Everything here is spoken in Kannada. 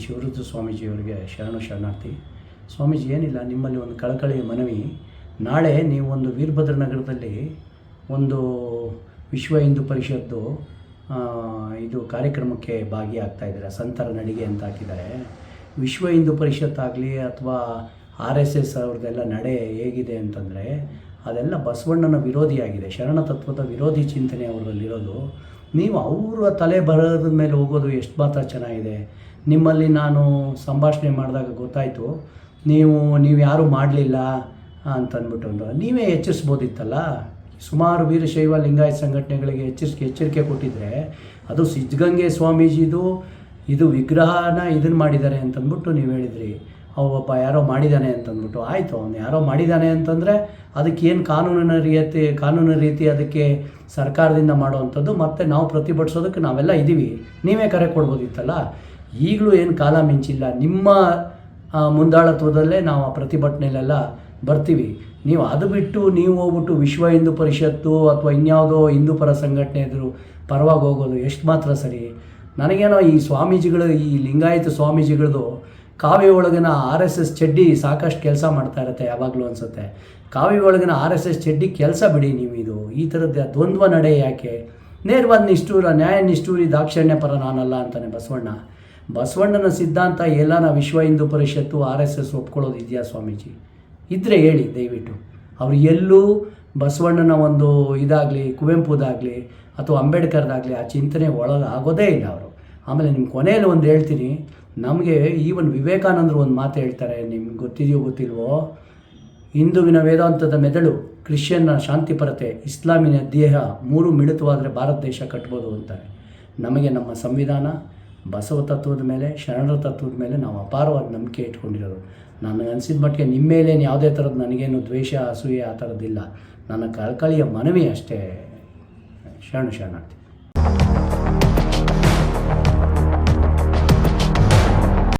ಶಿವರುದ್ರ ಸ್ವಾಮೀಜಿಯವರಿಗೆ ಶರಣಾರ್ಥಿ. ಸ್ವಾಮೀಜಿ, ಏನಿಲ್ಲ, ನಿಮ್ಮಲ್ಲಿ ಒಂದು ಕಳಕಳಿಯ ಮನವಿ. ನಾಳೆ ನೀವು ಒಂದು ವೀರಭದ್ರ ನಗರದಲ್ಲಿ ಒಂದು ವಿಶ್ವ ಹಿಂದೂ ಪರಿಷತ್ತು ಇದು ಕಾರ್ಯಕ್ರಮಕ್ಕೆ ಭಾಗಿಯಾಗ್ತಾಯಿದ್ದಾರೆ. ಸಂತರ ನಡಿಗೆ ಅಂತ ಹಾಕಿದ್ದಾರೆ. ವಿಶ್ವ ಹಿಂದೂ ಪರಿಷತ್ತಾಗಲಿ ಅಥವಾ RSS ಅವ್ರದ್ದೆಲ್ಲ ನಡೆ ಹೇಗಿದೆ ಅಂತಂದರೆ ಅದೆಲ್ಲ ಬಸವಣ್ಣನ ವಿರೋಧಿಯಾಗಿದೆ. ಶರಣ ತತ್ವದ ವಿರೋಧಿ ಚಿಂತನೆ ಅವರಲ್ಲಿರೋದು. ನೀವು ಅವರ ತಲೆ ಬರೋದ್ರ ಮೇಲೆ ಹೋಗೋದು ಎಷ್ಟು ಮಾತ್ರ ಚೆನ್ನಾಗಿದೆ. ನಿಮ್ಮಲ್ಲಿ ನಾನು ಸಂಭಾಷಣೆ ಮಾಡಿದಾಗ ಗೊತ್ತಾಯಿತು, ನೀವು ಯಾರೂ ಮಾಡಲಿಲ್ಲ ಅಂತಂದ್ಬಿಟ್ಟು ನೀವೇ ಎಚ್ಚರಿಸ್ಬೋದಿತ್ತಲ್ಲ. ಸುಮಾರು ವೀರಶೈವ ಲಿಂಗಾಯತ ಸಂಘಟನೆಗಳಿಗೆ ಎಚ್ಚರಿಕೆ ಕೊಟ್ಟಿದ್ದರೆ, ಅದು ಸಿದ್ಧಗಂಗೆ ಸ್ವಾಮೀಜಿದು ಇದು ವಿಗ್ರಹನ ಇದನ್ನು ಮಾಡಿದ್ದಾರೆ ಅಂತಂದ್ಬಿಟ್ಟು ನೀವು ಹೇಳಿದ್ರಿ. ಒಬ್ಬ ಯಾರೋ ಮಾಡಿದ್ದಾನೆ ಅಂತಂದ್ಬಿಟ್ಟು. ಆಯಿತು, ಅವನು ಯಾರೋ ಮಾಡಿದ್ದಾನೆ ಅಂತಂದರೆ ಅದಕ್ಕೇನು ಕಾನೂನು ರೀತಿ ಅದಕ್ಕೆ ಸರ್ಕಾರದಿಂದ ಮಾಡೋವಂಥದ್ದು, ಮತ್ತು ನಾವು ಪ್ರತಿಭಟಿಸೋದಕ್ಕೆ ನಾವೆಲ್ಲ ಇದ್ದೀವಿ. ನೀವೇ ಕರೆ ಕೊಡ್ಬೋದಿತ್ತಲ್ಲ. ಈಗಲೂ ಏನು ಕಾಲ ಮಿಂಚಿಲ್ಲ. ನಿಮ್ಮ ಮುಂದಾಳತ್ವದಲ್ಲೇ ನಾವು ಆ ಪ್ರತಿಭಟನೆಯಲ್ಲೆಲ್ಲ ಬರ್ತೀವಿ. ನೀವು ಅದು ಬಿಟ್ಟು ನೀವು ಹೋಗ್ಬಿಟ್ಟು ವಿಶ್ವ ಹಿಂದೂ ಪರಿಷತ್ತು ಅಥವಾ ಇನ್ಯಾವುದೋ ಹಿಂದೂ ಪರ ಸಂಘಟನೆ ಎದುರು ಪರವಾಗಿ ಹೋಗೋದು ಎಷ್ಟು ಮಾತ್ರ ಸರಿ. ನನಗೇನೋ ಈ ಸ್ವಾಮೀಜಿಗಳು, ಈ ಲಿಂಗಾಯತ ಸ್ವಾಮೀಜಿಗಳದು ಕಾವ್ಯ ಒಳಗಿನ RSS ಚಡ್ಡಿ ಸಾಕಷ್ಟು ಕೆಲಸ ಮಾಡ್ತಾ ಇರುತ್ತೆ ಯಾವಾಗಲೂ ಅನಿಸುತ್ತೆ. ಕಾವ್ಯ ಒಳಗಿನ RSS ಚಡ್ಡಿ ಕೆಲಸ ಬಿಡಿ. ನೀವು ಈ ಥರದ್ದು ದ್ವಂದ್ವ ನಡೆ ಯಾಕೆ? ನೇರವಾದ ನಿಷ್ಠೂರ, ನ್ಯಾಯ ನಿಷ್ಠೂರಿ ದಾಕ್ಷಿಣ್ಯ ಪರ ನಾನಲ್ಲ ಅಂತಾನೆ ಬಸವಣ್ಣನ ಸಿದ್ಧಾಂತ ಎಲ್ಲಾನ ವಿಶ್ವ ಹಿಂದೂ ಪರಿಷತ್ತು RSS ಒಪ್ಕೊಳ್ಳೋದು ಇದೆಯಾ ಸ್ವಾಮೀಜಿ? ಇದ್ದರೆ ಹೇಳಿ ದಯವಿಟ್ಟು. ಅವರು ಎಲ್ಲೂ ಬಸವಣ್ಣನ ಒಂದು ಇದಾಗಲಿ, ಕುವೆಂಪುದಾಗಲಿ ಅಥವಾ ಅಂಬೇಡ್ಕರ್ದಾಗಲಿ ಆ ಚಿಂತನೆ ಒಳಗೆ ಆಗೋದೇ ಇಲ್ಲ ಅವರು. ಆಮೇಲೆ ನಿಮ್ಮ ಕೊನೆಯಲ್ಲಿ ಒಂದು ಹೇಳ್ತೀನಿ, ನಮಗೆ ಈವನ್ ವಿವೇಕಾನಂದರು ಒಂದು ಮಾತು ಹೇಳ್ತಾರೆ, ನಿಮ್ಗೆ ಗೊತ್ತಿದೆಯೋ ಗೊತ್ತಿಲ್ವೋ, ಹಿಂದುವಿನ ವೇದಾಂತದ ಮೆದುಳು, ಕ್ರಿಶ್ಚಿಯನ್ನ ಶಾಂತಿಪರತೆ, ಇಸ್ಲಾಮಿನ ದೇಹ ಮೂರು ಮಿಳಿತವಾದರೆ ಭಾರತ ದೇಶ ಕಟ್ಬೋದು ಅಂತಾರೆ. ನಮಗೆ ನಮ್ಮ ಸಂವಿಧಾನ, ಬಸವ ತತ್ವದ ಮೇಲೆ, ಶರಣರ ತತ್ವದ ಮೇಲೆ ನಾವು ಅಪಾರವಾದ ನಂಬಿಕೆ ಇಟ್ಕೊಂಡಿರೋದು. ನನಗೆ ಅನಿಸಿದ ಮಟ್ಟಿಗೆ ನಿಮ್ಮ ಮೇಲೇನು ಯಾವುದೇ ಥರದ್ದು ನನಗೇನು ದ್ವೇಷ, ಅಸೂಯೆ ಆ ಥರದ್ದಿಲ್ಲ. ನನ್ನ ಕಳಕಳಿಯ ಮನವಿ ಅಷ್ಟೇ. ಶರಣಾರ್ಥಿ.